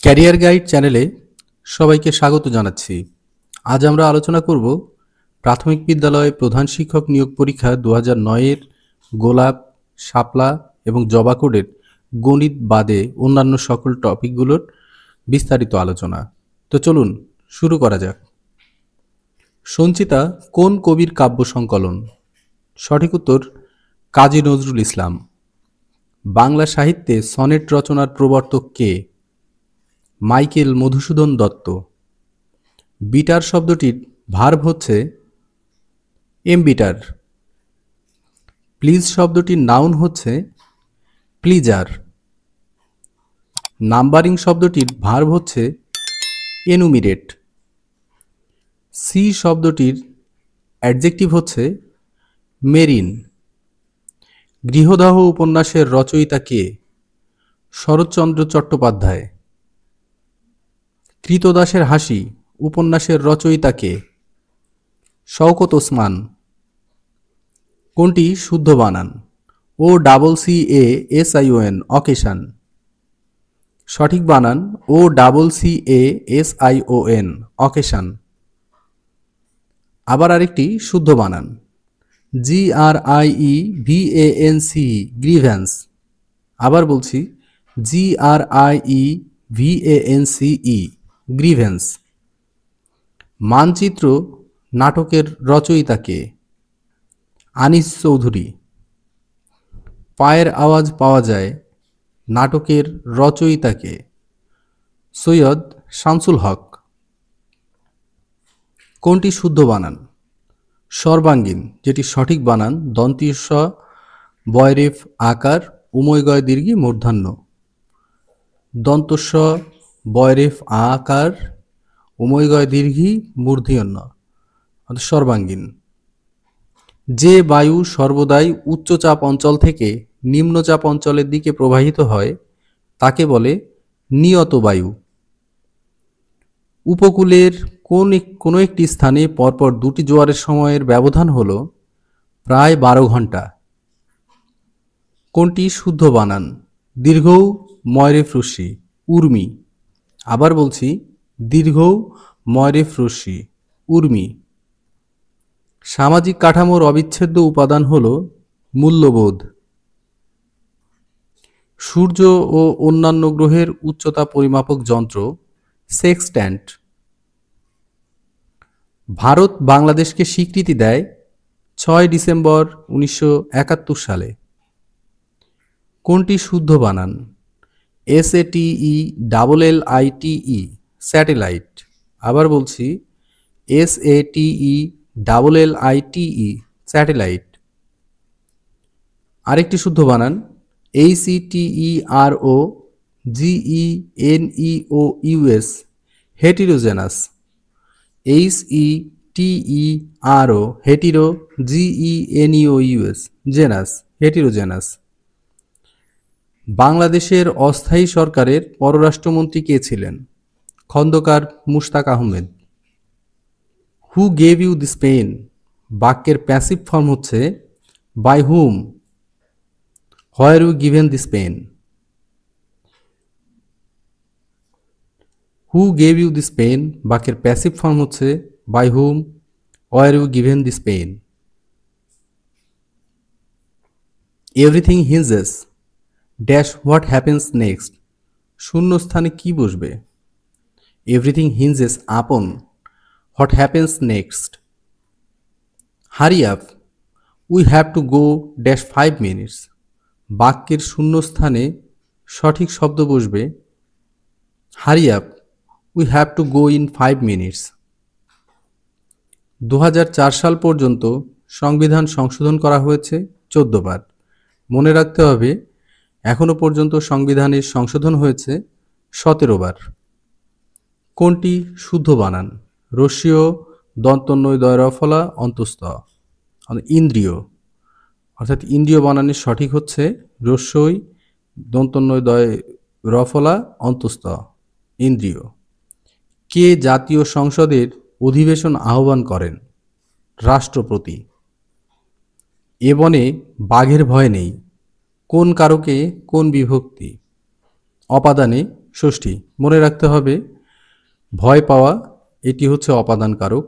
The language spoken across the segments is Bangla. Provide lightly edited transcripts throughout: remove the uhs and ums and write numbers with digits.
ক্যারিয়ার গাইড চ্যানেলে সবাইকে স্বাগত জানাচ্ছি। আজ আমরা আলোচনা করব প্রাথমিক বিদ্যালয়ে প্রধান শিক্ষক নিয়োগ পরীক্ষা 2009-এর গোলাপ, শাপলা এবং জবা কোডের গণিত বাদে অন্যান্য সকল টপিকগুলোর বিস্তারিত আলোচনা। তো চলুন শুরু করা যাক। সঞ্চিতা কোন কবির কাব্য সংকলন? সঠিক উত্তর কাজী নজরুল ইসলাম। বাংলা সাহিত্যে সনেট রচনার প্রবর্তক কে? মাইকেল মধুসূদন দত্ত। বিটার শব্দটির ভার্ব হচ্ছে এমবিটার। প্লিজ শব্দটির নাউন হচ্ছে প্লিজার। নাম্বারিং শব্দটির ভার্ব হচ্ছে এনুমিরেট। সি শব্দটির অ্যাডজেক্টিভ হচ্ছে মেরিন। গৃহদাহ উপন্যাসের রচয়িতা কে? শরৎচন্দ্র চট্টোপাধ্যায়। কৃতদাসের হাসি উপন্যাসের রচয়িতা কে? শওকত ওসমান। কোনটি শুদ্ধ বানান? OCCASION occasion. সঠিক বানান OCCASION অকেশান। আবার আরেকটি শুদ্ধ বানান GRIEVANCE গ্রিভ্যান্স। আবার বলছি GRIEVANCE গ্রিভ্যান্স। মানচিত্র নাটকের রচয়িতা কে? আনিস চৌধুরী। পায়ের আওয়াজ পাওয়া যায় নাটকের রচয়িতা কে? সৈয়দ শামসুল হক। কোনটি শুদ্ধ বানান? সর্বাঙ্গীন, যেটি সঠিক বানান দন্তীয় স বয়রেফ আকার উময়গয় দীর্ঘি মূর্ধন্য। দন্তস্ব বয়রেফ আকার উময়গয় দীর্ঘি মূর্ধন্য সর্বাঙ্গীন। যে বায়ু সর্বদাই উচ্চচাপ অঞ্চল থেকে নিম্নচাপ অঞ্চলের দিকে প্রবাহিত হয় তাকে বলে নিয়ত বায়ু। উপকূলের কোনো একটি স্থানে পরপর দুটি জোয়ারের সময়ের ব্যবধান হল প্রায় 12 ঘন্টা। কোনটি শুদ্ধ বানান? দীর্ঘ ময়রেফ রশ্মি উর্মি। আবার বলছি দীর্ঘ ময়রেফ রশ্মি উর্মি। সামাজিক কাঠামোর অবিচ্ছেদ্য উপাদান হল মূল্যবোধ। সূর্য ও অন্যান্য গ্রহের উচ্চতা পরিমাপক যন্ত্র সেক্সট্যান্ট। ভারত বাংলাদেশকে স্বীকৃতি দেয় 6 ডিসেম্বর 1971 সালে। কোনটি শুদ্ধ বানান? SATELLITE satellite. আবার বলছি SATELLITE স্যাটেলাইট। আরেকটি শুদ্ধ বানান HETEROGENEOUS হেটিরোজেনাস। HETERO HETEROGENEOUS জেনাস হেটিরোজেনাস। বাংলাদেশের অস্থায়ী সরকারের পররাষ্ট্রমন্ত্রী কে ছিলেন? খন্দকার মুশতাক আহমেদ। Who gave you this pen বাক্যের প্যাসিভ ফর্ম হচ্ছে by whom. Were you given this pen. Who gave you this pen বাক্যের প্যাসিভ ফর্ম হচ্ছে by whom, were you given this pen. Everything hinges dash what happens next. শূন্য স্থানে কি বসবে? Everything হিঞ্জেস upon what happens next. Hurry up we have to go dash 5 minutes. বাক্যের শূন্য স্থানে সঠিক শব্দ বসবে hurry up we have to go in 5 minutes. 2004 সাল পর্যন্ত সংবিধান সংশোধন করা হয়েছে 14 বার। মনে রাখতে হবে এখনো পর্যন্ত সংবিধানের সংশোধন হয়েছে 17 বার। কোনটি শুদ্ধ বানান? রস্যীয় দন্তন্বয় দয়রফলা অন্তস্থ ইন্দ্রিয়। অর্থাৎ ইন্দ্রিয় বানানের সঠিক হচ্ছে রস্যই দন্তন্বয় দয় রফলা অন্তস্থ ইন্দ্রিয়। কে জাতীয় সংসদের অধিবেশন আহ্বান করেন? রাষ্ট্রপতি। এ বনে বাঘের ভয় নেই কোন কারকে কোন বিভক্তি? অপাদানে ষষ্ঠী, মনে রাখতে হবে ভয় পাওয়া এটি হচ্ছে অপাদান কারক।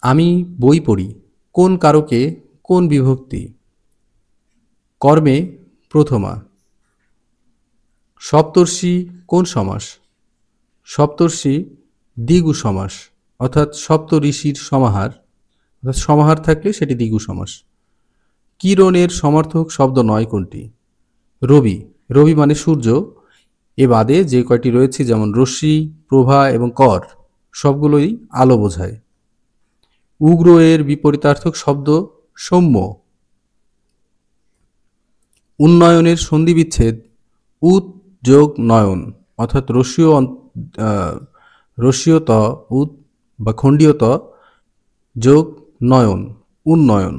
আমি বই পড়ি, কোন কারকে কোন বিভক্তি? কর্মে প্রথমা। সপ্তর্ষি কোন সমাস? সপ্তর্ষি দ্বিগু সমাস, অর্থাৎ সপ্ত ঋষির সমাহার, অর্থাৎ সমাহার থাকলে সেটি দ্বিগু সমাস। কিরণের সমার্থক শব্দ নয় কোনটি? রবি। রবি মানে সূর্য, এ বাদে যে কয়টি রয়েছে যেমন রশ্মি, প্রভা এবং কর সবগুলোই আলো বোঝায়। উগ্র এর বিপরীতার্থক শব্দ সৌম্য। উন্নয়নের সন্ধিবিচ্ছেদ উৎ যোগ নয়ন, অর্থাৎ রস্যীয় ত উৎ বা খণ্ডীয় ত যোগ নয়ন, উন্নয়ন।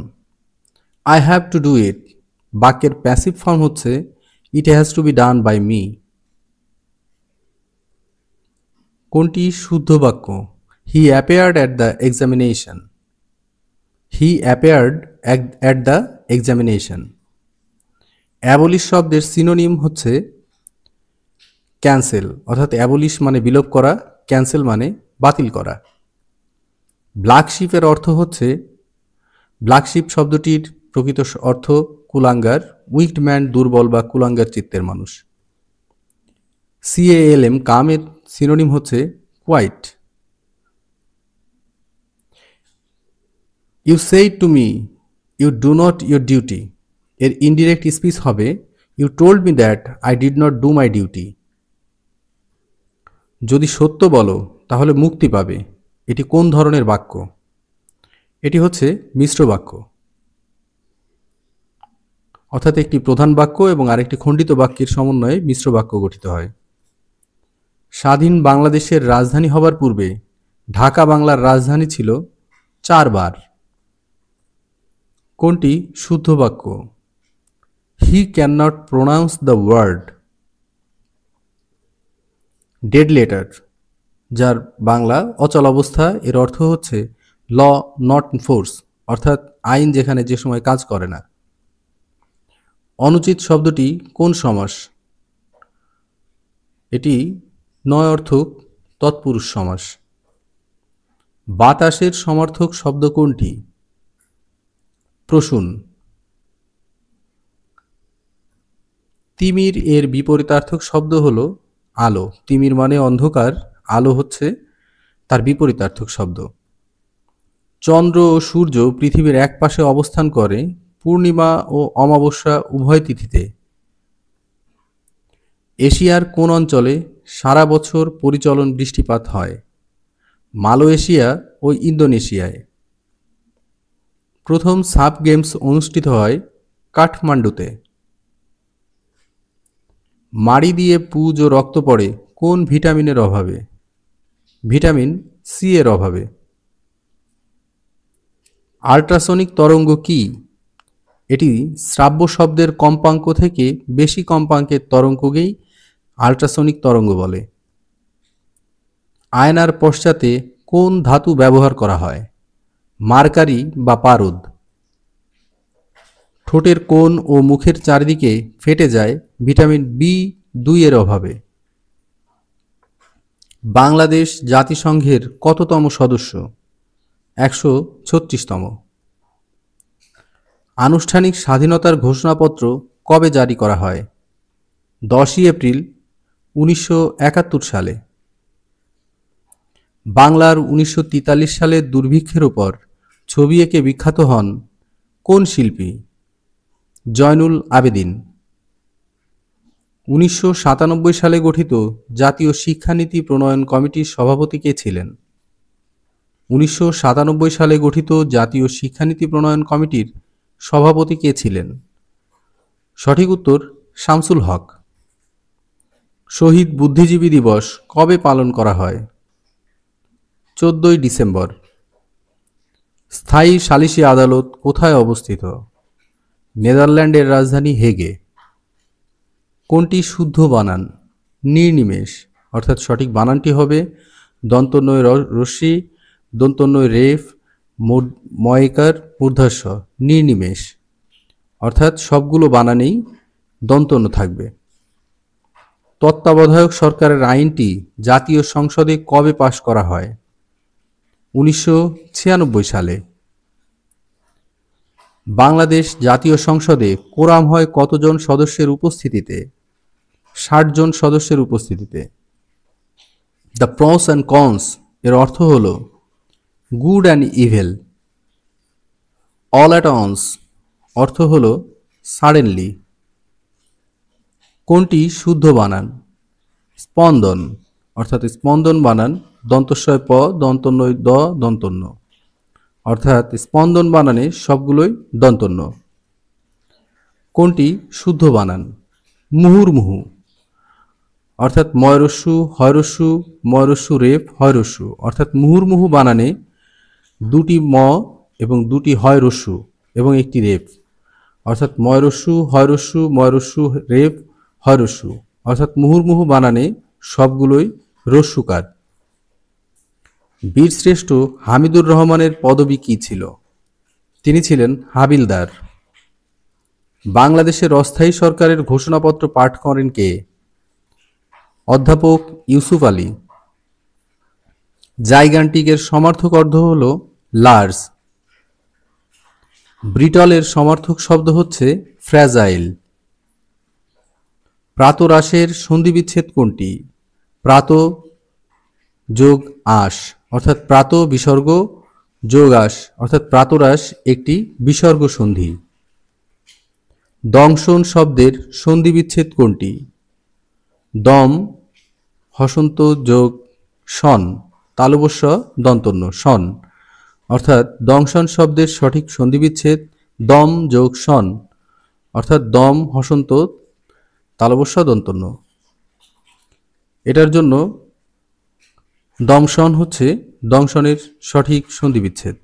I have to do it, বাক্যের প্যাসিভ ফর্ম হচ্ছে it has to be done by me. কোনটি শুদ্ধ বাক্য? He appeared at the examination. He appeared at the examination. Abolish শব্দের সিনোনিম হচ্ছে ক্যান্সেল, অর্থাৎ অ্যাবলিশ মানে বিলোপ করা, ক্যান্সেল মানে বাতিল করা। ব্ল্যাক শিপের অর্থ হচ্ছে, ব্ল্যাক শিপ শব্দটির প্রকৃত অর্থ কুলাঙ্গার, উইকড ম্যান দুর্বল বা কুলাঙ্গার চিত্তের মানুষ। CALM কামের সিনোনিম হচ্ছে quiet. You said to me you do not your duty, এর ইনডিরেক্ট স্পিচ হবে you told me that I did not do my duty. যদি সত্য বলো তাহলে মুক্তি পাবে, এটি কোন ধরনের বাক্য? এটি হচ্ছে মিশ্র বাক্য, অর্থাৎ একটি প্রধান বাক্য এবং আরেকটি খণ্ডিত বাক্যের সমন্বয়ে মিশ্র বাক্য গঠিত হয়। স্বাধীন বাংলাদেশের রাজধানী হবার পূর্বে ঢাকা বাংলার রাজধানী ছিল 4 বার। কোনটি শুদ্ধ বাক্য? He can not pronounce the word. Dead letter, যার বাংলা অচল অবস্থা, এর অর্থ হচ্ছে ল নট ইন ফোর্স, অর্থাৎ আইন যেখানে যে সময় কাজ করে না। অনুচিত শব্দটি কোন সমাস? এটি নয় অর্থক তৎপুরুষ সমাস। বাতাসের সমার্থক শব্দ কোনটি? প্রসূন। তিমির এর বিপরীতার্থক শব্দ হলো আলো। তিমির মানে অন্ধকার, আলো হচ্ছে তার বিপরীতার্থক শব্দ। চন্দ্র ও সূর্য পৃথিবীর এক পাশে অবস্থান করে পূর্ণিমা ও অমাবস্যা উভয় তিথিতে। এশিয়ার কোন অঞ্চলে সারা বছর পরিচলন বৃষ্টিপাত হয়? মালয়েশিয়া ও ইন্দোনেশিয়ায়। প্রথম সাব গেমস অনুষ্ঠিত হয় কাঠমান্ডুতে। মাড়ি দিয়ে পুজ ও রক্ত পড়ে কোন ভিটামিনের অভাবে? ভিটামিন সি এর অভাবে। আল্ট্রাসনিক তরঙ্গ কি? এটি শ্রাব্য শব্দের কম্পাঙ্ক থেকে বেশি কম্পাঙ্কের তরঙ্গকেই আল্ট্রাসনিক তরঙ্গ বলে। আয়নার পশ্চাতে কোন ধাতু ব্যবহার করা হয়? মার্কারি বা পারদ। ঠোঁটের কোণ ও মুখের চারিদিকে ফেটে যায় ভিটামিন B2 এর অভাবে। বাংলাদেশ জাতিসংঘের কততম সদস্য? 136তম। আনুষ্ঠানিক স্বাধীনতার ঘোষণাপত্র কবে জারি করা হয়? 10ই এপ্রিল 1971 সালে। বাংলার 1943 সালের দুর্ভিক্ষের উপর ছবি এঁকে বিখ্যাত হন কোন শিল্পী? জয়নুল আবেদিন। 1997 সালে গঠিত জাতীয় শিক্ষানীতি প্রণয়ন কমিটির সভাপতি কে ছিলেন? 1997 সালে গঠিত জাতীয় শিক্ষানীতি প্রণয়ন কমিটির সভাপতি কে ছিলেন? সঠিক উত্তর শামসুল হক। শহীদ বুদ্ধিজীবী দিবস কবে পালন করা হয়? 14ই ডিসেম্বর। স্থায়ী সালিসি আদালত কোথায় অবস্থিত? নেদারল্যান্ডের রাজধানী হেগে। কোনটি শুদ্ধ বানান? নির্নিমেষ, অর্থাৎ সঠিক বানানটি হবে দন্তন্বয় রশ্মি, দন্তন্বয় রেফ, ময়কার মূর্ধন্য, নির্নিমেষ, অর্থাৎ সবগুলো বানানেই দন্তন্য থাকবে। তত্ত্বাবধায়ক সরকারের আইনটি জাতীয় সংসদে কবে পাশ করা হয়? 1996 সালে। বাংলাদেশ জাতীয় সংসদে কোরাম হয় কতজন সদস্যের উপস্থিতিতে? 60 জন সদস্যের উপস্থিতিতে। দ্য প্রস অ্যান্ড কনস এর অর্থ হল good and evil. All at once অর্থ হল সাডেনলি। কোনটি শুদ্ধ বানান? স্পন্দন, অর্থাৎ স্পন্দন বানান দন্তস্বয় প দন্তন্য দ দন্তন্য, অর্থাৎ স্পন্দন বানানে সবগুলোই দন্তন্য। কোনটি শুদ্ধ বানান? মুহুর্মুহু, অর্থাৎ ময়রস্যু হয়রস্যু ময়রস্যু রেফ হয়রস্যু, অর্থাৎ মুহুর্মুহু বানানে দুটি ম এবং দুটি হয়রস্যু এবং একটি রেফ, অর্থাৎ ময়রস্যু হয়রস্যু ময়রস্যু রেফ হয়রস্যু, অর্থাৎ মুহুর্মুহু বানানে সবগুলোই রস্যুকার। বীরশ্রেষ্ঠ হামিদুর রহমানের পদবি কী ছিল? তিনি ছিলেন হাবিলদার। বাংলাদেশের অস্থায়ী সরকারের ঘোষণাপত্র পাঠ করেন কে? অধ্যাপক ইউসুফ আলী। জাইগান্টিকের সমার্থক অর্থ হল লার্জ। ব্রিটলের সমার্থক শব্দ হচ্ছে ফ্র্যাজাইল। প্রাতরাশের সন্ধিবিচ্ছেদ কোনটি? প্রাত যোগ আশ, অর্থাৎ প্রাত বিসর্গ যোগ আশ, অর্থাৎ প্রাতরাশ একটি বিসর্গ সন্ধি। দংশন শব্দের সন্ধিবিচ্ছেদ কোনটি? দম হসন্ত যোগ শন তালবস্য দন্তন্য শন, অর্থাৎ দংশন শব্দের সঠিক সন্ধিবিচ্ছেদ দম যোগ শন, অর্থাৎ দম হসন্ত তালবস্য দন্তন্য। এটার জন্য দংশন হচ্ছে দংশনের সঠিক সন্ধিবিচ্ছেদ।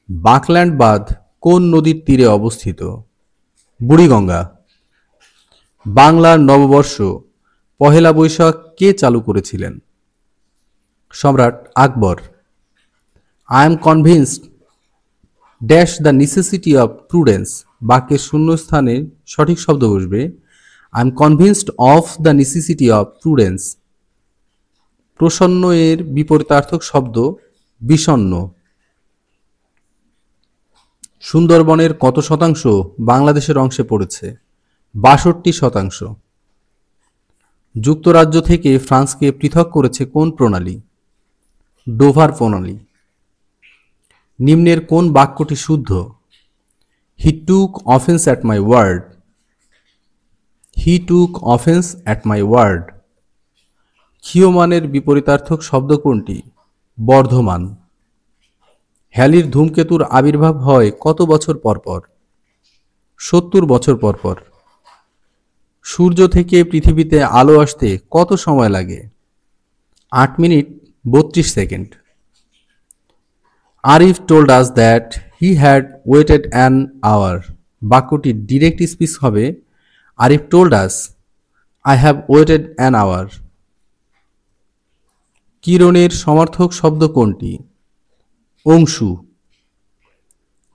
বাকল্যান্ড বাঁধ কোন নদীর তীরে অবস্থিত? বুড়িগঙ্গা। বাংলার নববর্ষ পহেলা বৈশাখ কে চালু করেছিলেন? সম্রাট Akbar. I am convinced dash the necessity of prudence বাক্যের শূন্যস্থানে সঠিক শব্দ বসবে I am convinced of the necessity of prudence. প্রসন্ন এর বিপরীতার্থক শব্দ বিষণ্ণ। সুন্দরবনের কত শতাংশ বাংলাদেশের অংশে পড়েছে? ৬২%। যুক্তরাজ্য থেকে ফ্রান্সকে পৃথক করেছে কোন প্রণালী? ডোভার প্রণালী। নিম্নের কোন বাক্যটি শুদ্ধ? He took offence at my word. He took offence at my word. ক্ষীয়মানের বিপরীতার্থক শব্দ কোনটি? বর্ধমান। হ্যালির ধূমকেতুর আবির্ভাব হয় কত বছর পর পর? 70 বছর পর পর। সূর্য থেকে পৃথিবীতে আলো আসতে কত সময় লাগে? 8 minute 32 second. Arif told us that he had waited an hour বাক্যটি ডিরেক্ট স্পিচ হবে Arif told us I have waited an hour. কিরণের সমার্থক শব্দ কোনটি? অংশু।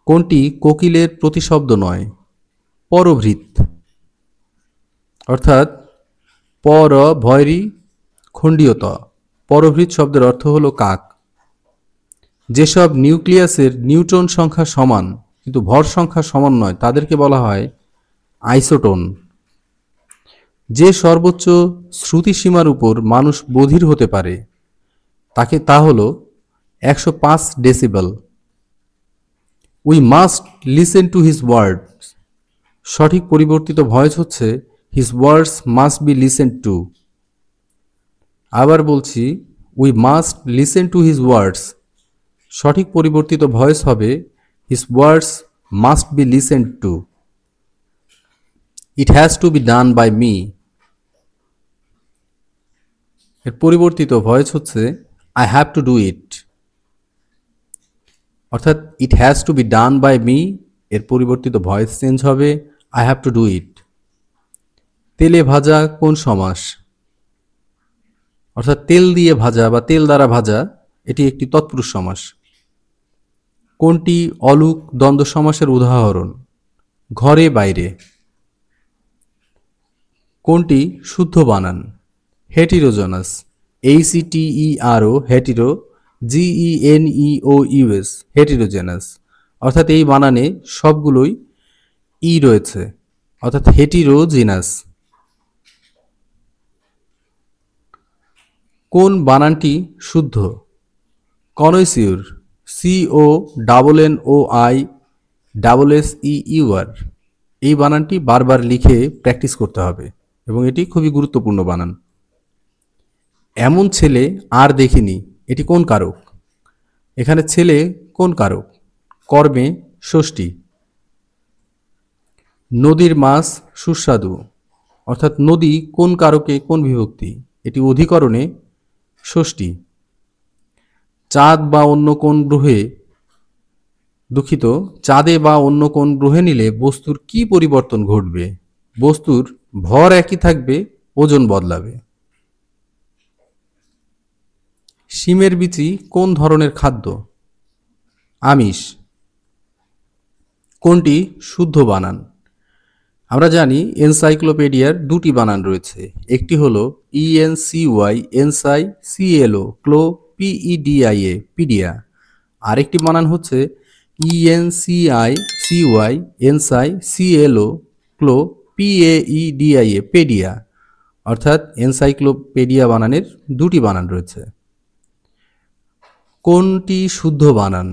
কোনটি কোকিলের প্রতিশব্দ নয়? পরভৃৎ, অর্থাৎ পর ভয়রি খণ্ডীয়ত পরভৃৎ শব্দের অর্থ হল কাক। যেসব নিউক্লিয়াসের নিউট্রন সংখ্যা সমান কিন্তু ভর সংখ্যা সমান নয় তাদেরকে বলা হয় আইসোটোন। যে সর্বোচ্চ শ্রুতিসীমার উপর মানুষ বধির হতে পারে তা হল 105 decibel. We must listen to his words সঠিক পরিবর্তিত ভয়েস হচ্ছে his words must be listen to. আবার বলছি we must listen to his words সঠিক পরিবর্তিত ভয়েস হবে his words must be listen to. It has to be done by me এর পরিবর্তিত ভয়েস হচ্ছে I have to do it, অর্থাৎ it has to be done by me এর পরিবর্তিত ভয়েস চেঞ্জ হবে আই হ্যাভ টু ডু ইট। তেলে ভাজা কোন সমাস? অর্থাৎ তেল দিয়ে ভাজা বা তেল দ্বারা ভাজা এটি একটি তৎপুরুষ সমাস। কোনটি অলুক দ্বন্দ্ব সমাসের উদাহরণ? ঘরে বাইরে। কোনটি শুদ্ধ বানান? হেটিরোজেনাস, HETERO, হেটিরো, GENEOUS, হেটিরোজেনাস, অর্থাৎ এই বানানে সবগুলোই ই রয়েছে, অর্থাৎ হেটিরোজিনাস। কোন বানানটি শুদ্ধ? কনৈসিউর, CONNOISSEUR, এই বানানটি বারবার লিখে প্র্যাকটিস করতে হবে এবং এটি খুবই গুরুত্বপূর্ণ বানান। এমন ছেলে আর দেখিনি, এটি কোন কারক? এখানে ছেলে কোন কারক? কর্মে ষষ্ঠী। নদীর মাছ সুস্বাদু, অর্থাৎ নদী কোন কারকে কোন বিভক্তি? এটি অধিকরণে ষষ্ঠী। চাঁদ বা অন্য কোন গ্রহে, দুঃখিত, চাঁদে বা অন্য কোন গ্রহে নিলে বস্তুর কি পরিবর্তন ঘটবে? বস্তুর ভর একই থাকবে, ওজন বদলাবে। শিমের বিচি কোন ধরনের খাদ্য? আমিষ। কোনটি শুদ্ধ বানান? আমরা জানি এনসাইক্লোপিডিয়ার দুটি বানান রয়েছে, একটি হলো ENCY এনসাই, CLO ক্লো, PEDIA পিডিয়া, আরেকটি বানান হচ্ছে ENCICY এনসাই, CLO ক্লো, PAEDIA পেডিয়া, অর্থাৎ এনসাইক্লোপিডিয়া বানানের দুটি বানান রয়েছে। কোনটি শুদ্ধ বানান?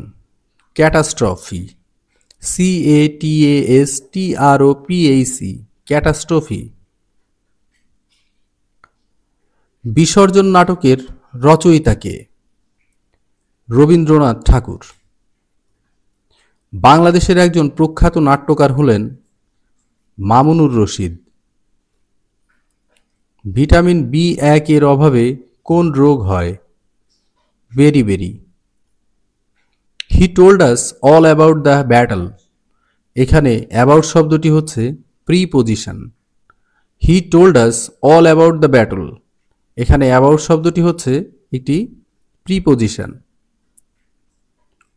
Catastrophe, CATASTROPHC, catastrophe. বিসর্জন নাটকের রচয়িতা কে? রবীন্দ্রনাথ ঠাকুর। বাংলাদেশের একজন প্রখ্যাত নাট্যকার হলেন মামুনুর রশিদ। ভিটামিন B1 এর অভাবে কোন রোগ হয়? বেরি। He told us all about the battle, এখানে অ্যাবাউট শব্দটি হচ্ছে preposition. He told us all about the battle, এখানে অ্যাবাউট শব্দটি হচ্ছে একটি প্রিপোজিশন।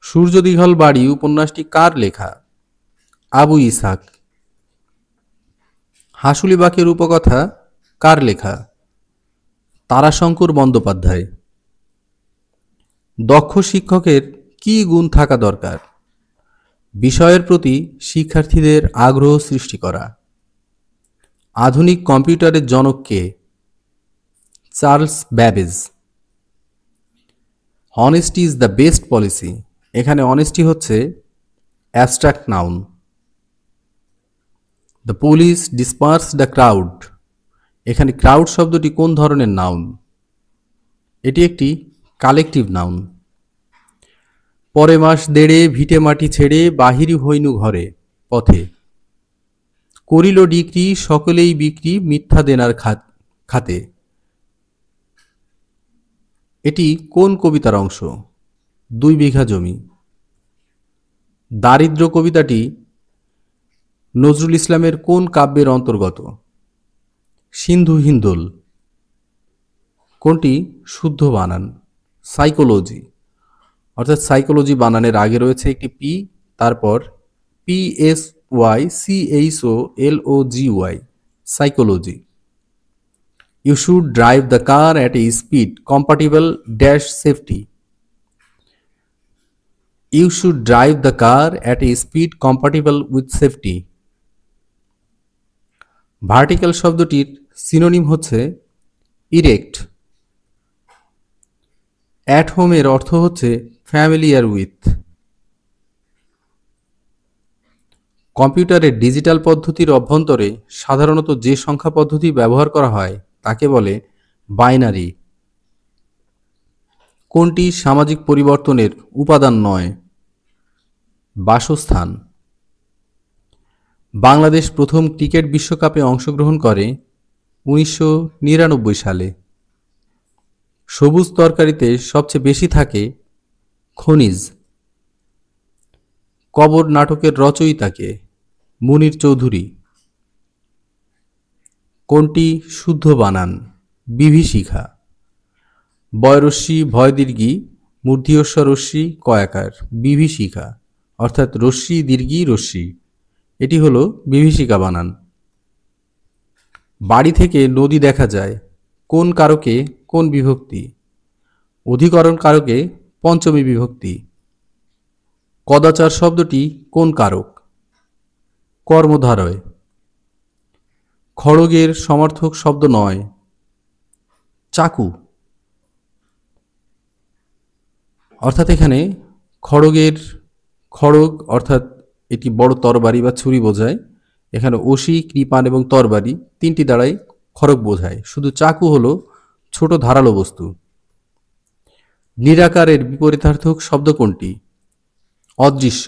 সূর্য দীঘল বাড়ি উপন্যাসটি কার লেখা? আবু ইসহাক। হাসুলি বাঁকের উপকথা কার লেখা? তারাশঙ্কর বন্দ্যোপাধ্যায়। দক্ষ শিক্ষকের কি গুণ থাকা দরকার? বিষয়ের প্রতি শিক্ষার্থীদের আগ্রহ সৃষ্টি করা। আধুনিক কম্পিউটারের জনক কে? Charles Babbage. Honesty is the best policy, এখানে অনেস্টি হচ্ছে abstract noun. The police disperse the crowd, এখানে ক্রাউড শব্দটি কোন ধরনের নাউন? এটি একটি কালেকটিভ নাউন। পরে মাস দেড়ে ভিটে মাটি ছেড়ে বাহিরি হইনু ঘরে পথে, করিল ডিক্রি সকলেই বিক্রি মিথ্যা দেনার খাতে, এটি কোন কবিতার অংশ? 2 বিঘা জমি। দারিদ্র কবিতাটি নজরুল ইসলামের কোন কাব্যের অন্তর্গত? সিন্ধু হিন্দোল। কোনটি শুদ্ধ বানান? সাইকোলজি, অর্থাৎ সাইকোলজি বানানের আগে রয়েছে একটি পি, তারপর PSYCHOLOGY, psychology. You should drive the car at a speed compatible dash safety, you should drive the car at a speed compatible with safety. Vertical শব্দটির সিনোনিম হচ্ছে ইরেক্ট। অ্যাট হোমের অর্থ হচ্ছে ফ্যামিলিয়ার উইথ। কম্পিউটারের ডিজিটাল পদ্ধতির অভ্যন্তরে সাধারণত যে সংখ্যা পদ্ধতি ব্যবহার করা হয় তাকে বলে বাইনারি। কোনটি সামাজিক পরিবর্তনের উপাদান নয়? বাসস্থান। বাংলাদেশ প্রথম ক্রিকেট বিশ্বকাপে অংশগ্রহণ করে 1999 সালে। সবুজ তরকারিতে সবচেয়ে বেশি থাকে খনিজ। কবর নাটকের রচয়িতা কে? মুনির চৌধুরী। কোনটি শুদ্ধ বানান? বিভীষিকা। বয়রস্যি ভয় দীর্ঘি মূর্ধীয়স্ব রস্যি কয়াকার, বিভীষিকা, অর্থাৎ রস্যি দীর্ঘি রস্যি, এটি হলো বিভীষিকা বানান। বাড়ি থেকে নদী দেখা যায় কোন কারকে কোন বিভক্তি? অধিকরণ কারকে পঞ্চমী বিভক্তি। কদাচার শব্দটি কোন কারক? কর্মধারয়। খড়গের সমার্থক শব্দ নয়, চাকু। অর্থাৎ এখানে খড়গ অর্থাৎ এটি বড় তরবারি বা ছুরি বোঝায়। এখানে অসি, কৃপান এবং তরবারি তিনটি দ্বারাই খড়গ বোঝায়। শুধু চাকু হলো ছোট ধারালো বস্তু। নিরাকারের বিপরীতার্থক শব্দ কোনটি? অদৃশ্য।